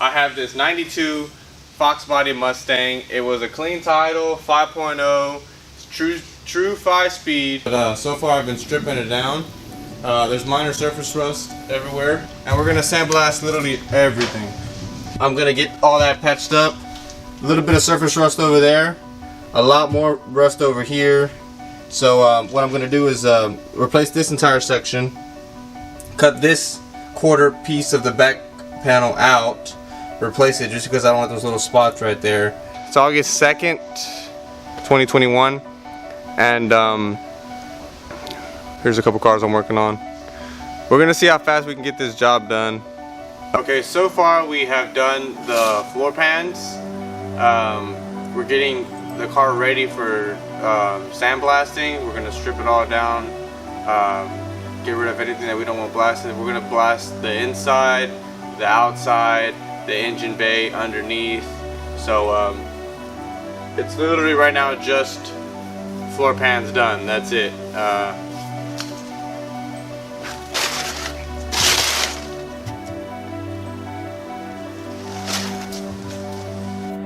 I have this 92 Fox body Mustang. It was a clean title, 5.0, true 5-speed. But so far I've been stripping it down. There's minor surface rust everywhere, and we're gonna sandblast literally everything. I'm gonna get all that patched up. A little bit of surface rust over there, a lot more rust over here. So what I'm gonna do is replace this entire section, cut this quarter piece of the back panel out, replace it just because I don't want those little spots right there. It's August 2nd, 2021, and here's a couple cars I'm working on. We're gonna see how fast we can get this job done. Okay, so far we have done the floor pans. We're getting the car ready for sandblasting. We're gonna strip it all down, get rid of anything that we don't want blasted. We're gonna blast the inside, the outside, the engine bay underneath. So it's literally right now just floor pans done. That's it.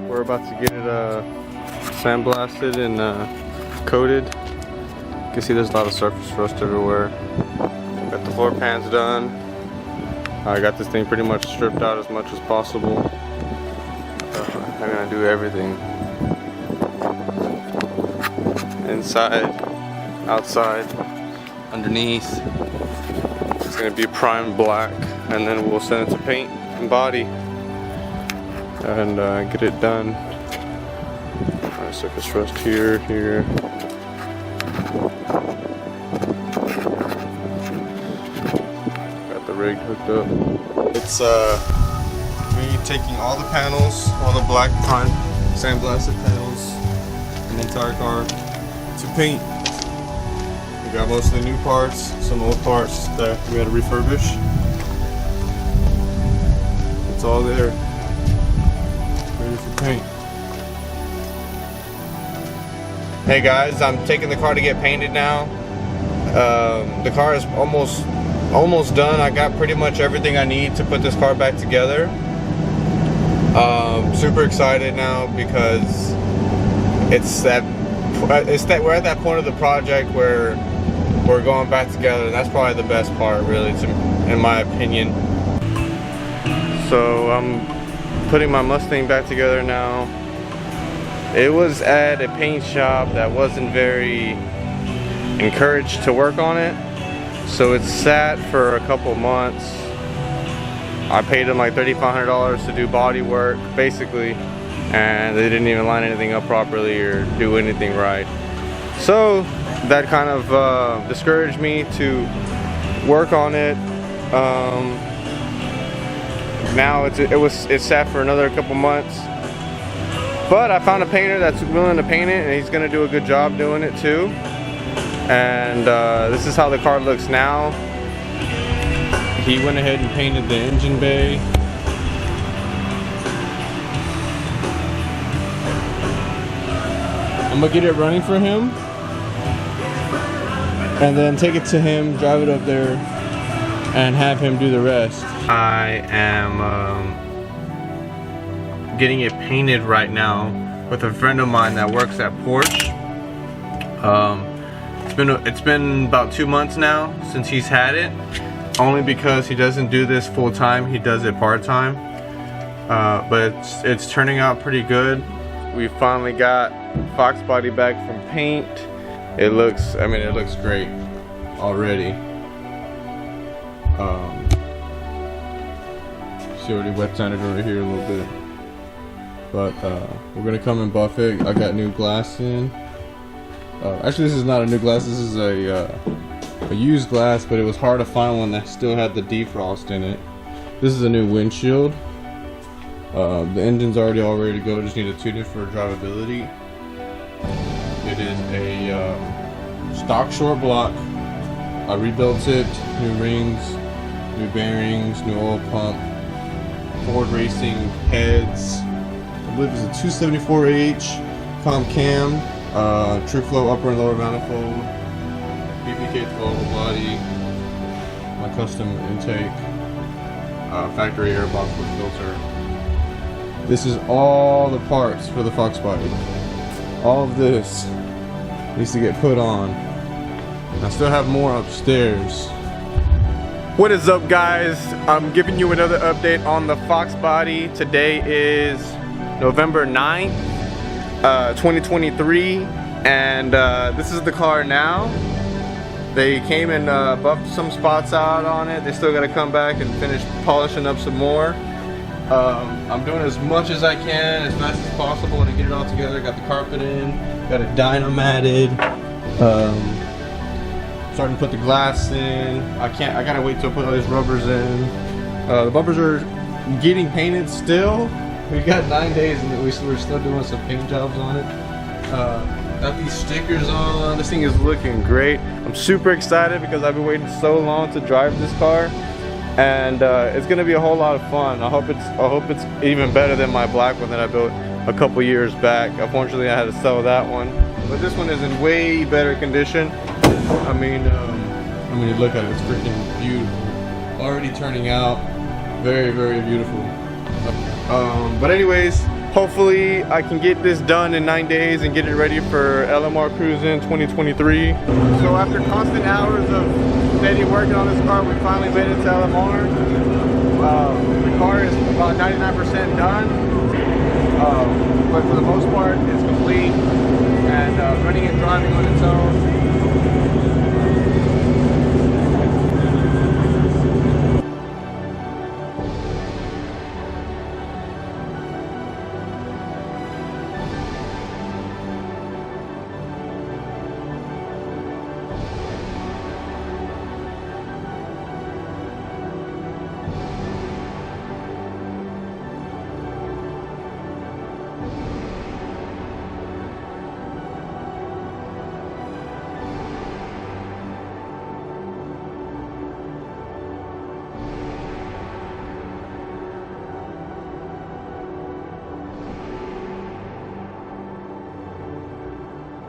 We're about to get it sandblasted and coated. You can see there's a lot of surface rust everywhere. Got the floor pans done. I got this thing pretty much stripped out as much as possible. I'm gonna do everything. Inside, outside, underneath. It's gonna be prime black, and then we'll send it to paint and body and get it done. Surface rust here, here. Got the rig hooked up. It's me taking all the panels, all the black prime sandblasted panels in the entire car to paint. We got most of the new parts, some old parts that we had to refurbish. It's all there, ready for paint. Hey guys, I'm taking the car to get painted now. The car is almost done. I got pretty much everything I need to put this car back together. Super excited now because we're at that point of the project where we're going back together, and that's probably the best part, really, in my opinion. So I'm putting my Mustang back together now. It was at a paint shop that wasn't very encouraged to work on it, so it sat for a couple months. I paid them like $3,500 to do body work, basically, and they didn't even line anything up properly or do anything right. So that kind of discouraged me to work on it. Now it sat for another couple months. But I found a painter that's willing to paint it, and he's gonna do a good job doing it too. And this is how the car looks now. He went ahead and painted the engine bay. I'm gonna get it running for him, and then take it to him, drive it up there, and have him do the rest. I am getting it painted right now with a friend of mine that works at Porsche. It's been about 2 months now since he's had it, only because he doesn't do this full time, he does it part time. But it's turning out pretty good. We finally got Fox body back from paint. It looks great already. See, already wet sanded over here a little bit. But we're gonna come and buff it. I got new glass in. Actually, this is not a new glass. This is a used glass, but it was hard to find one that still had the defrost in it. This is a new windshield. The engine's already all ready to go. Just need to tune it for drivability. It is a stock short block. I rebuilt it. New rings, new bearings, new oil pump, Ford Racing heads. I believe it's a 274H comp cam, true flow upper and lower manifold, BPK 12 body, my custom intake, factory airbox with filter. This is all the parts for the Fox body. All of this needs to get put on. I still have more upstairs. What is up, guys? I'm giving you another update on the Fox body. Today is November 9th, 2023, and this is the car now. They came and buffed some spots out on it. They still got to come back and finish polishing up some more. I'm doing as much as I can, as fast as possible to get it all together. Got the carpet in, got it dynamatted. Starting to put the glass in. I gotta wait till I put all these rubbers in. The bumpers are getting painted still. We got 9 days and we're still doing some paint jobs on it. Got these stickers on. This thing is looking great. I'm super excited because I've been waiting so long to drive this car, and it's gonna be a whole lot of fun. I hope it's even better than my black one that I built a couple years back. Unfortunately, I had to sell that one, but this one is in way better condition. I mean, look at it. It's freaking beautiful. Already turning out very, very beautiful. But anyways, hopefully I can get this done in 9 days and get it ready for LMR Cruising 2023. So after constant hours of steady working on this car, we finally made it to LMR. The car is about 99% done, but for the most part, it's complete and running and driving on its own.